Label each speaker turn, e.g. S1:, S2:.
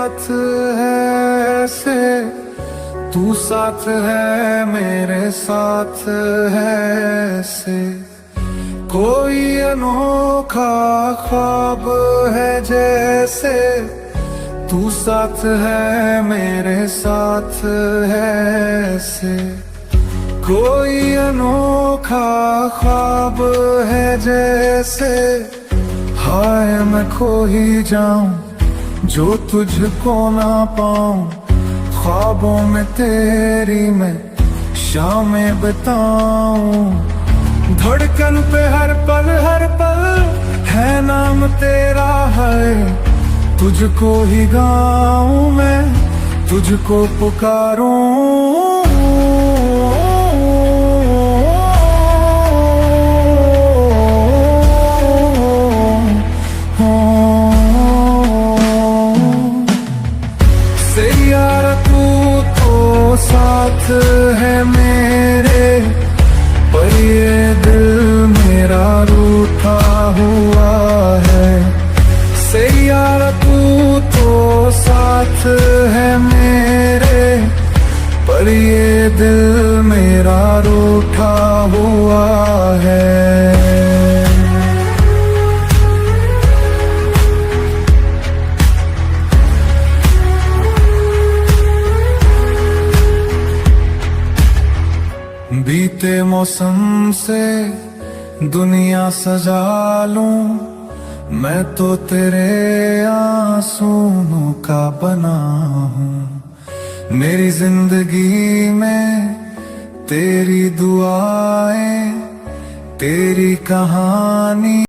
S1: साथ है ऐसे, तू साथ है मेरे साथ है ऐसे। कोई अनोखा ख्वाब है जैसे, तू साथ है मेरे साथ है ऐसे। कोई अनोखा ख्वाब है जैसे, हाय मैं खो ही जाऊं जो तुझको ना पाऊं। ख्वाबों में तेरी मैं शामें बिताऊं। धड़कन पे हर पल है नाम तेरा है। तुझको ही गाऊं मैं, तुझको पुकारूं। यार तू तो साथ है मेरे, पर ये दिल मेरा रूठा हुआ है। से यार तू तो साथ है मेरे, पर ये दिल मेरा रूठा हुआ है। बीते मौसम से दुनिया सजा लूं, मैं तो तेरे आंसुओं का बना हूँ। मेरी जिंदगी में तेरी दुआएं, तेरी कहानी।